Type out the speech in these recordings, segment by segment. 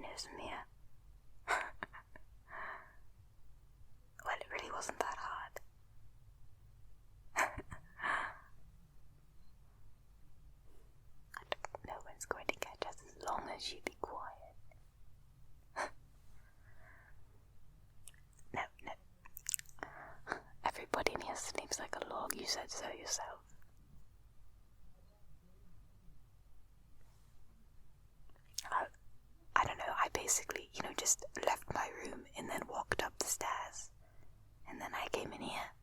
knows from here. Well, it really wasn't that hard. No one's going to catch us as long as you be quiet. No. Everybody in here sleeps like a log, you said so yourself. I don't know, I basically, just left my room and then walked up the stairs. And then I came in here.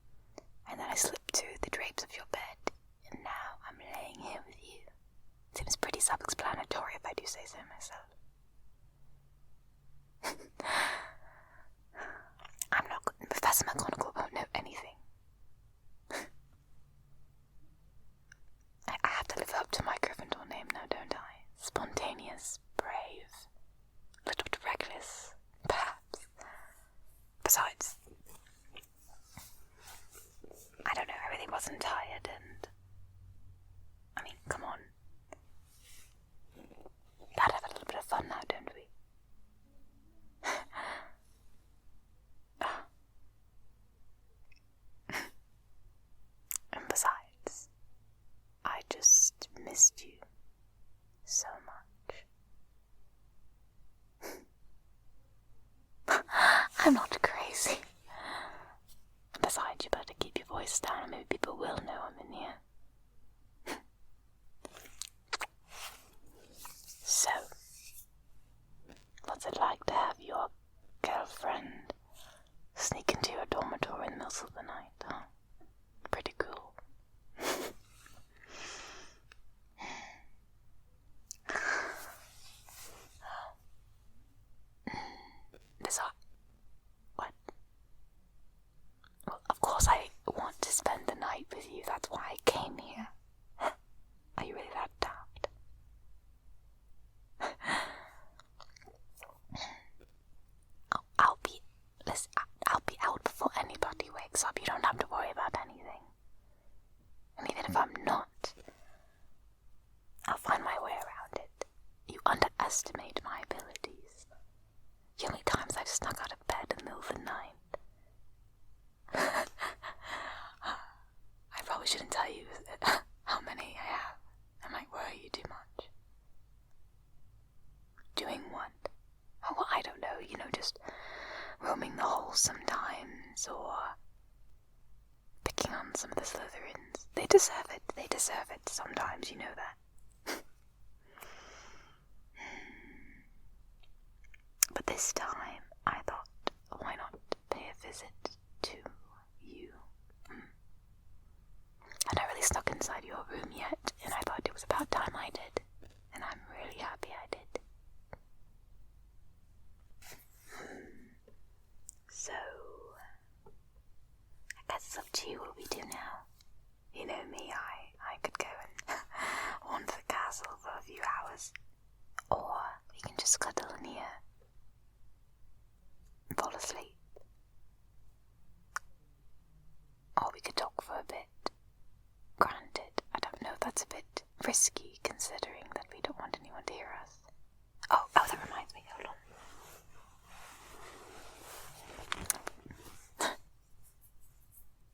And then I slipped through the drapes of your bed. And now I'm laying here with you. Seems pretty self-explanatory if I do say so myself. I'm not good. Professor McGonagall won't know anything. I have to live up to my Gryffindor name now, don't I? Spontaneous, brave, a little bit reckless, perhaps. Besides, I don't know, I really wasn't tired and... I mean, come on. Gotta have a little bit of fun now, don't we? And besides, I just missed you so much. I'm not crazy. Besides, you better keep your voice down and maybe people will know I'm in here. So, what's it like to have your girlfriend sneak into your dormitory in the middle of the night, huh? Pretty cool. What? Well, of course I want to spend the night with you, that's why I came here. Are you really that daft? I'll be out before anybody wakes up. You don't have to worry about anything. And even if I'm not, I'll find my way around it. You underestimate my abilities. The only times I've snuck out of bed in the middle of the night. I probably shouldn't tell you how many I have. I might worry you too much. Doing what? Oh, well, I don't know, just roaming the halls sometimes, or picking on some of the Slytherins. They deserve it sometimes, you know that. But this time, I thought, why not pay a visit to you? I'd not really snuck inside your room yet, and I thought it was about time I did, and I'm really happy I did. So, I guess it's up to you what we do now. You know me, I could go and wander the castle for a few hours, or we can just cuddle in here and fall asleep. Or we could talk for a bit. Granted, I don't know if that's a bit risky considering that we don't want anyone to hear us. Oh, that reminds me, hold on.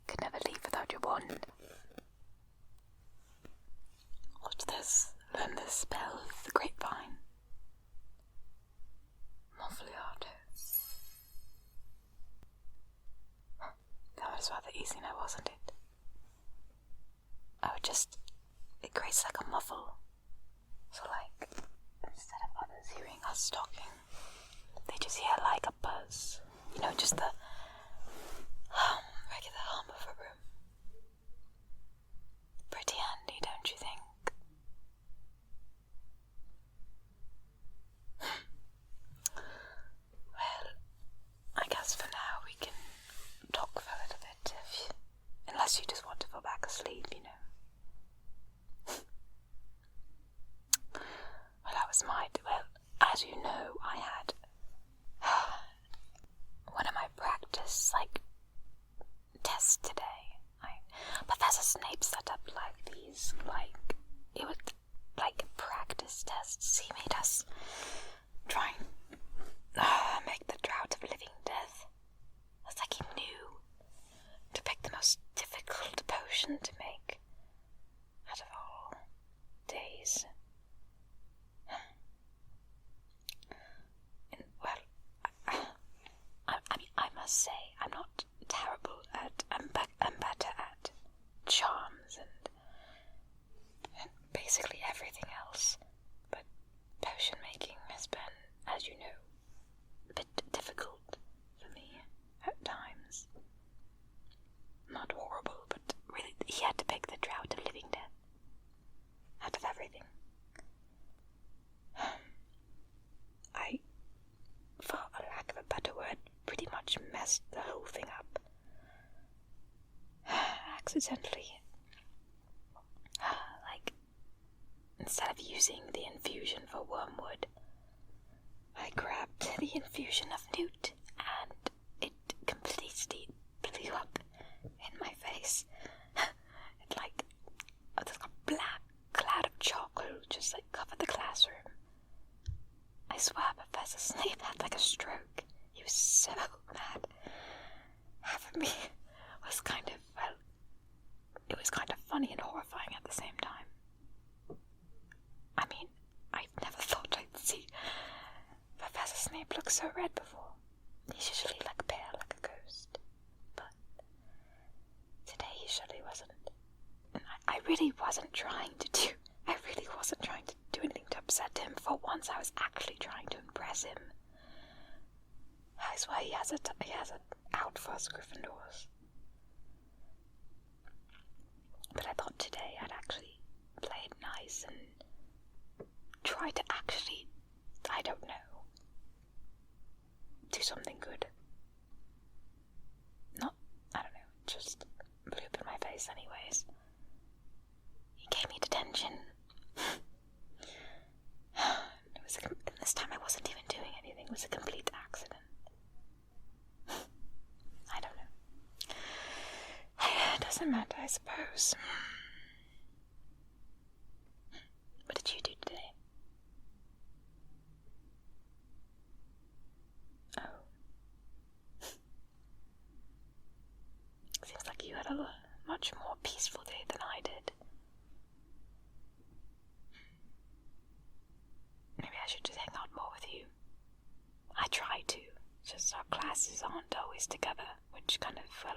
Could never leave without your wand. Watch this. Learn the spell of the grapevine. Moffliato. That was rather easy now, wasn't it? It creates like a muffle. So like, instead of others hearing us talking, they just hear like a buzz. Just the regular hum of a room. Pretty handy, don't you think? Well, I guess for now we can talk for a little bit, unless you just want to fall back asleep, Well, as you know, I had one of my practice, tests today. Professor Snape set up, these, it was, practice tests. He made us try and much messed the whole thing up. Accidentally. Like, instead of using the infusion for wormwood, I grabbed the infusion of newt, and it completely blew up in my face. It like a black cloud of chocolate just like covered the classroom. I swear Professor Snape had like a stroke. He was so mad. Half of me was kind of, well, it was kind of funny and horrifying at the same time. I mean, I've never thought I'd see Professor Snape look so red before. He's usually like pale like a ghost. But today he surely wasn't. And I really wasn't trying to do anything to upset him. For once I was actually trying to impress him. I swear he has it out for us Gryffindors. But I thought today I'd actually play it nice and try to actually, I don't know, do something good. Not, I don't know, just blew up in my face anyways. He gave me detention. This time I wasn't even doing anything. It was a complete accident. I don't know. It doesn't matter, I suppose. What did you do today? Oh. Seems like you had a much more peaceful day than I did. Maybe I should just hang out more with you. I try to, just our classes aren't always together, which kind of, well,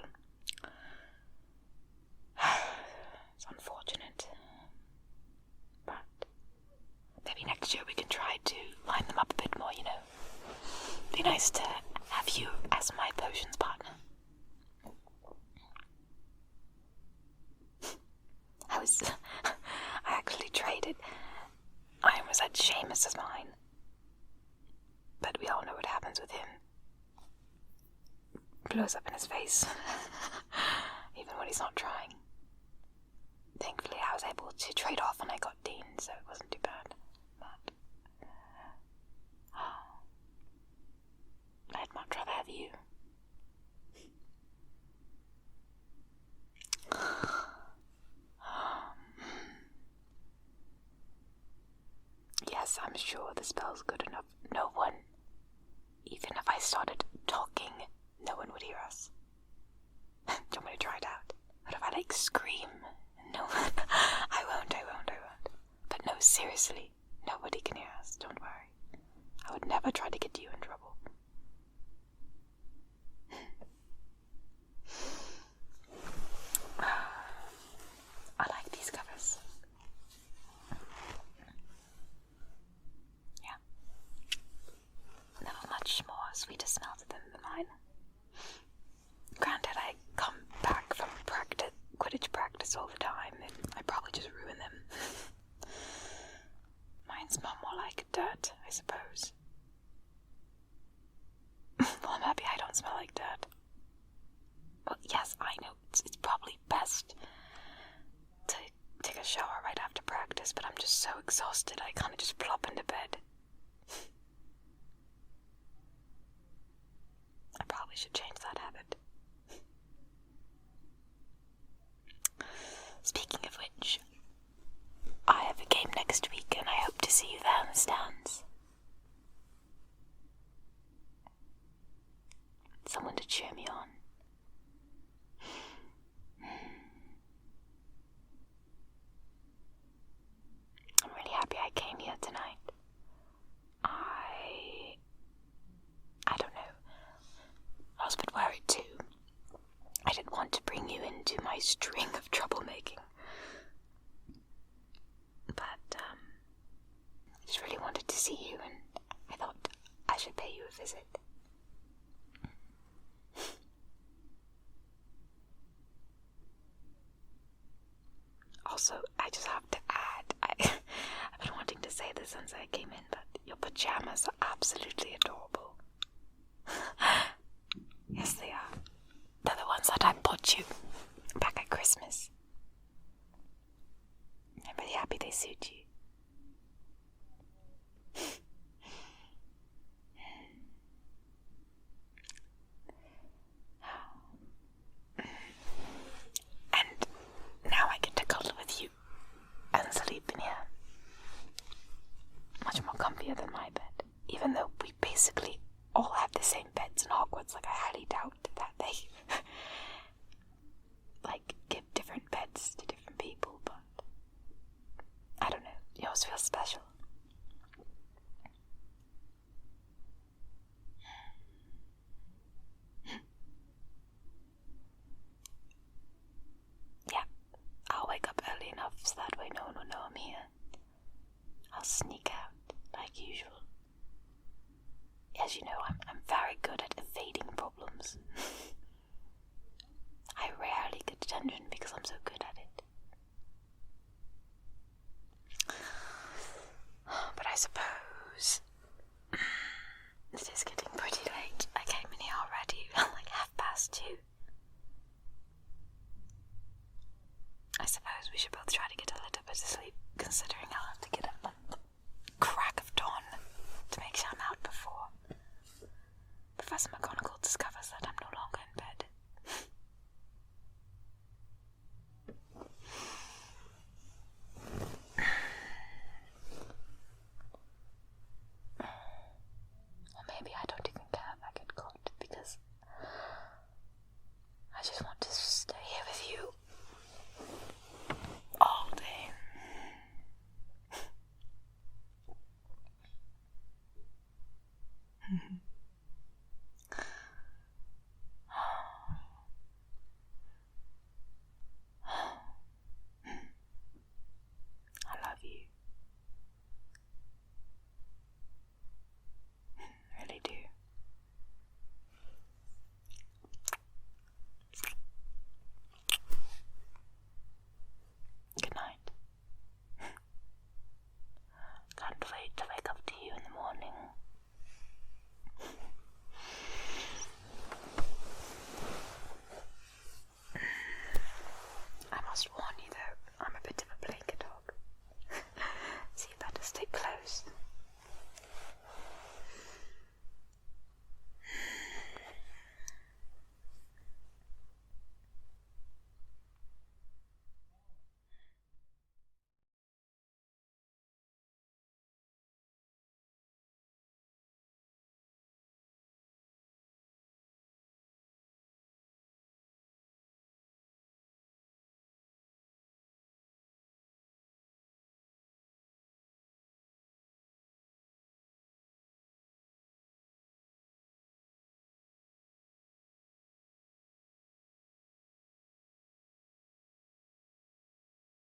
it's unfortunate. But maybe next year we can try to line them up a bit more, you know. Be nice to have you as my potions partner. I actually traded. I almost had Seamus as mine. But we all know what happens with him. Blows up in his face. Even when he's not trying. Thankfully I was able to trade off when I got Dean, so it wasn't too bad. But I'd much rather have you. Yes, I'm sure the spell's good enough. No one, even if I started talking, no one would hear us. Do you want me to try it out? What if I scream? No one. I won't. But no, seriously, nobody can hear us, don't worry. I would never try to get you in trouble. I like these covers. Yeah. Never much more sweeter smell to them than mine. Granted, I come back from Quidditch practice all the time, and I probably just ruin them. Mine smell more like dirt, I suppose. Well, I'm happy I don't smell like dirt. Well, yes, I know it's probably best to take a shower right after practice, but I'm just so exhausted I kind of just plop into bed. I probably should change that habit. Speaking of which, I have a game next week and I hope to see you there in the stands. Someone to cheer me on. I'm really happy I came here tonight. I don't know. I was a bit worried too. I didn't want to bring you into my string of troublemaking. But, I just really wanted to see you and I thought I should pay you a visit. Also, I just have to add, I've been wanting to say this since I came in, but your pajamas are absolutely adorable. Yes, they are. They're the ones that I bought you back at Christmas. I'm really happy they suit you. And now I get to cuddle with you and sleep in here. Much more comfier than my bed. Even though we basically all have the same beds in Hogwarts, like I highly doubt that they give different beds to different people, but I don't know, yours feels special. Yeah, I'll wake up early enough so that way no one will know I'm here. I'll sneak out like usual. As you know, I'm very good at evading problems. I rarely get detention because I'm so good at it. But I suppose it is getting pretty late. I came in here already at like 2:30. I suppose we should both try to get a little bit of sleep, considering I'll have to get up at the crack of dawn to make sure I'm out before Professor McGonagall discovers that I'm no longer in bed. Or maybe I don't even care if I get caught, because I just want to stay here with you all day.